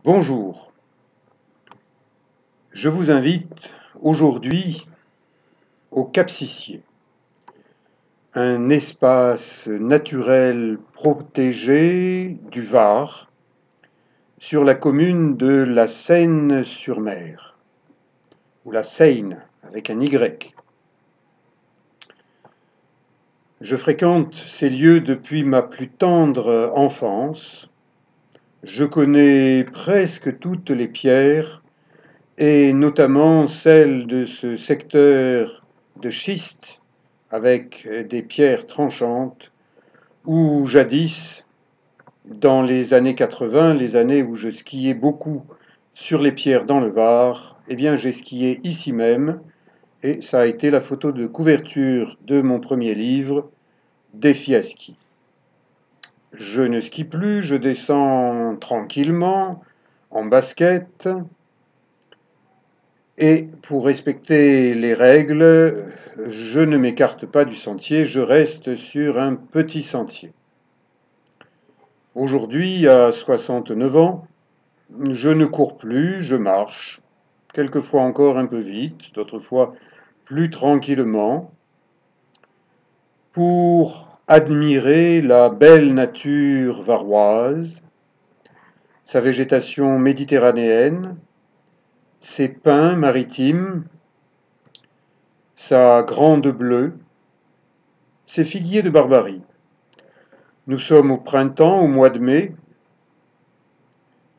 Bonjour, je vous invite aujourd'hui au Cap Sissier, un espace naturel protégé du Var, sur la commune de la Seyne-sur-Mer, ou la Seine avec un Y. Je fréquente ces lieux depuis ma plus tendre enfance. Je connais presque toutes les pierres, et notamment celle de ce secteur de schiste avec des pierres tranchantes où jadis, dans les années 80, les années où je skiais beaucoup sur les pierres dans le Var, eh bien j'ai skié ici même et ça a été la photo de couverture de mon premier livre, Défi à ski. Je ne skie plus, je descends tranquillement en basket. Et pour respecter les règles, je ne m'écarte pas du sentier, je reste sur un petit sentier. Aujourd'hui, à 69 ans, je ne cours plus, je marche, quelquefois encore un peu vite, d'autres fois plus tranquillement, pour admirer la belle nature varoise, sa végétation méditerranéenne, ses pins maritimes, sa grande bleue, ses figuiers de Barbarie. Nous sommes au printemps, au mois de mai.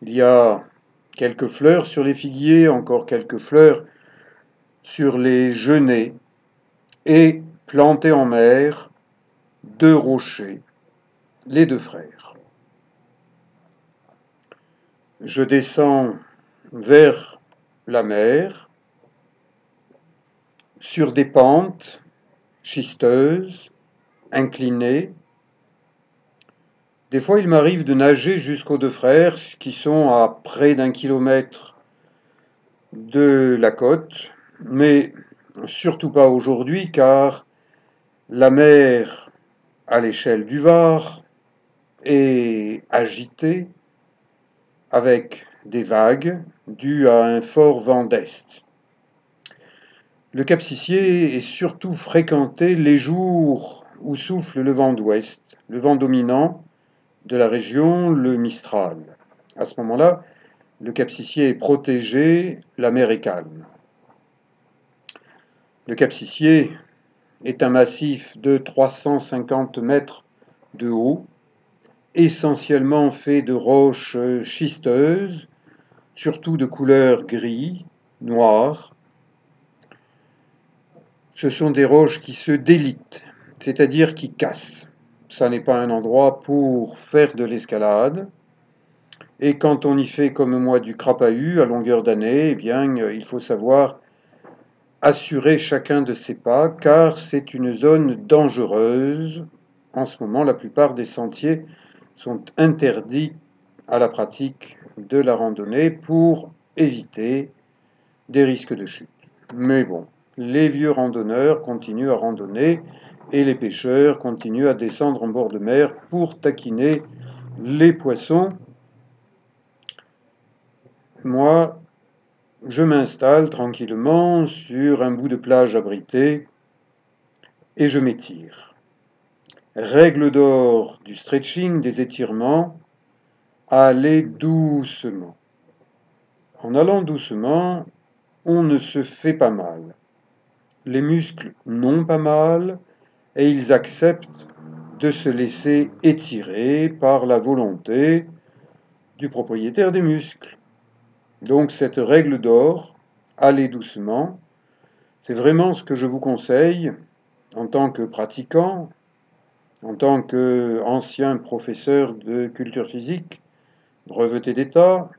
Il y a quelques fleurs sur les figuiers, encore quelques fleurs sur les genêts, et plantés en mer, deux rochers, les deux frères. Je descends vers la mer, sur des pentes schisteuses, inclinées. Des fois, il m'arrive de nager jusqu'aux deux frères, qui sont à près d'1 kilomètre de la côte, mais surtout pas aujourd'hui, car la mer, à l'échelle du Var, est agitée avec des vagues dues à un fort vent d'est. Le Cap Sissier est surtout fréquenté les jours où souffle le vent d'ouest, le vent dominant de la région, le Mistral. À ce moment-là, le Cap Sissier est protégé, la mer est calme. Le Cap Sissier est un massif de 350 mètres de haut, essentiellement fait de roches schisteuses, surtout de couleur gris, noir. Ce sont des roches qui se délitent, c'est-à-dire qui cassent. Ça n'est pas un endroit pour faire de l'escalade. Et quand on y fait comme moi du crapahut à longueur d'année, eh bien, il faut savoir assurer chacun de ses pas, car c'est une zone dangereuse. En ce moment, la plupart des sentiers sont interdits à la pratique de la randonnée pour éviter des risques de chute. Mais bon, les vieux randonneurs continuent à randonner et les pêcheurs continuent à descendre en bord de mer pour taquiner les poissons. Moi, je m'installe tranquillement sur un bout de plage abrité et je m'étire. Règle d'or du stretching, des étirements, aller doucement. En allant doucement, on ne se fait pas mal. Les muscles n'ont pas mal et ils acceptent de se laisser étirer par la volonté du propriétaire des muscles. Donc cette règle d'or, aller doucement, c'est vraiment ce que je vous conseille en tant que pratiquant, en tant qu'ancien professeur de culture physique, breveté d'État,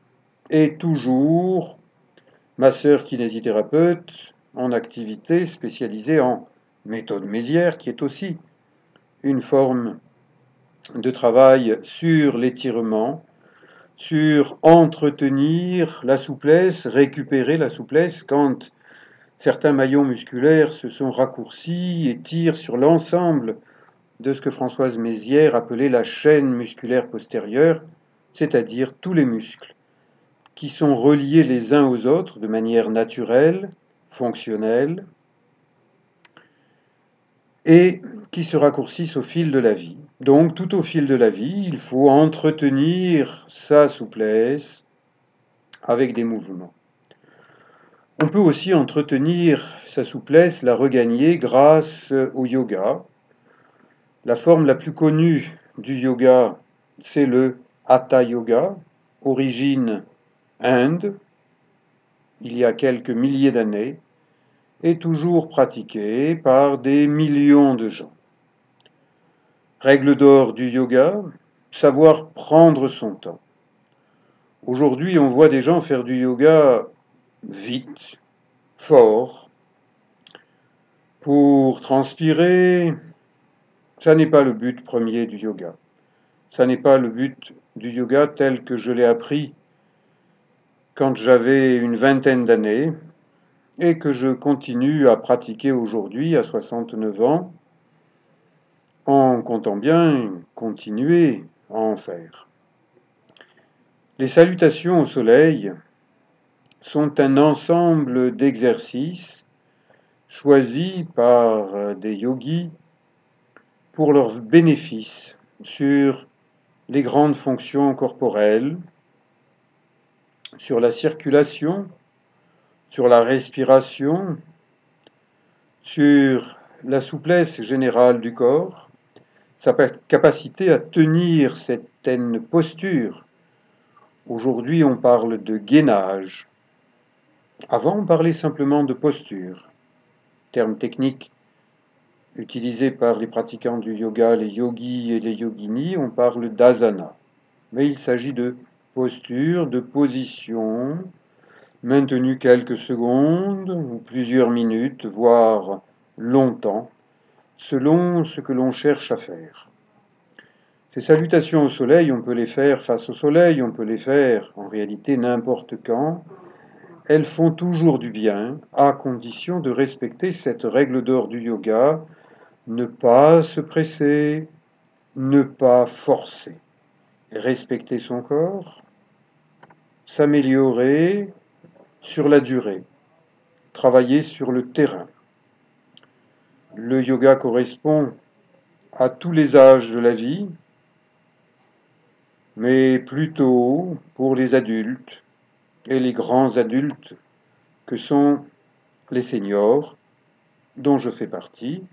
et toujours masseur kinésithérapeute en activité spécialisée en méthode Mézières, qui est aussi une forme de travail sur l'étirement, sur entretenir la souplesse, récupérer la souplesse quand certains maillons musculaires se sont raccourcis et tirent sur l'ensemble de ce que Françoise Mézières appelait la chaîne musculaire postérieure, c'est-à-dire tous les muscles qui sont reliés les uns aux autres de manière naturelle, fonctionnelle, et qui se raccourcissent au fil de la vie. Donc tout au fil de la vie, il faut entretenir sa souplesse avec des mouvements. On peut aussi entretenir sa souplesse, la regagner grâce au yoga. La forme la plus connue du yoga, c'est le Hatha Yoga, origine Inde, il y a quelques milliers d'années, et toujours pratiqué par des millions de gens. Règle d'or du yoga, savoir prendre son temps. Aujourd'hui, on voit des gens faire du yoga vite, fort, pour transpirer. Ça n'est pas le but premier du yoga. Ça n'est pas le but du yoga tel que je l'ai appris quand j'avais une vingtaine d'années et que je continue à pratiquer aujourd'hui à 69 ans, en comptant bien continuer à en faire. Les salutations au soleil sont un ensemble d'exercices choisis par des yogis pour leurs bénéfices sur les grandes fonctions corporelles, sur la circulation, sur la respiration, sur la souplesse générale du corps, sa capacité à tenir certaines postures. Aujourd'hui, on parle de gainage. Avant, on parlait simplement de posture, terme technique utilisé par les pratiquants du yoga, les yogis et les yoginis. On parle d'asana. Mais il s'agit de posture, de position, maintenue quelques secondes ou plusieurs minutes, voire longtemps, selon ce que l'on cherche à faire. Ces salutations au soleil, on peut les faire face au soleil, on peut les faire en réalité n'importe quand. Elles font toujours du bien, à condition de respecter cette règle d'or du yoga, ne pas se presser, ne pas forcer. Respecter son corps, s'améliorer sur la durée, travailler sur le terrain. Le yoga correspond à tous les âges de la vie, mais plutôt pour les adultes et les grands adultes que sont les seniors, dont je fais partie.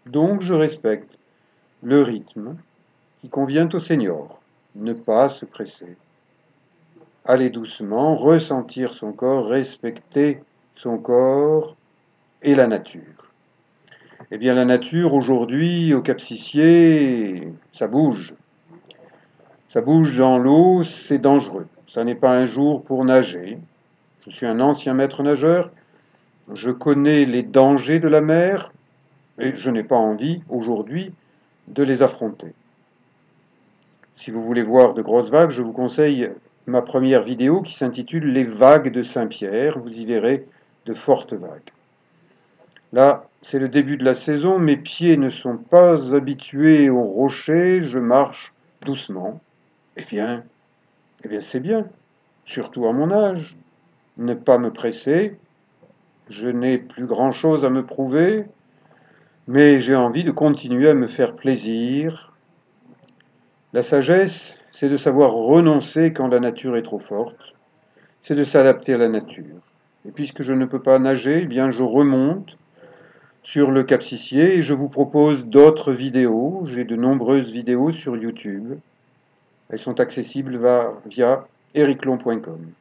Donc je respecte le rythme qui convient aux seniors, ne pas se presser. Aller doucement, ressentir son corps, respecter son corps et la nature. Eh bien la nature aujourd'hui au Cap-Sicié, ça bouge. Ça bouge dans l'eau, c'est dangereux. Ça n'est pas un jour pour nager. Je suis un ancien maître nageur. Je connais les dangers de la mer et je n'ai pas envie aujourd'hui de les affronter. Si vous voulez voir de grosses vagues, je vous conseille ma première vidéo qui s'intitule « Les vagues de Saint-Pierre ». Vous y verrez de fortes vagues. Là, c'est le début de la saison. Mes pieds ne sont pas habitués aux rochers. Je marche doucement. Eh bien c'est bien, surtout à mon âge. Ne pas me presser. Je n'ai plus grand-chose à me prouver, mais j'ai envie de continuer à me faire plaisir. La sagesse, c'est de savoir renoncer quand la nature est trop forte. C'est de s'adapter à la nature. Et puisque je ne peux pas nager, eh bien je remonte sur le Cap-Sicié et je vous propose d'autres vidéos. J'ai de nombreuses vidéos sur YouTube. Elles sont accessibles via ericlon.com.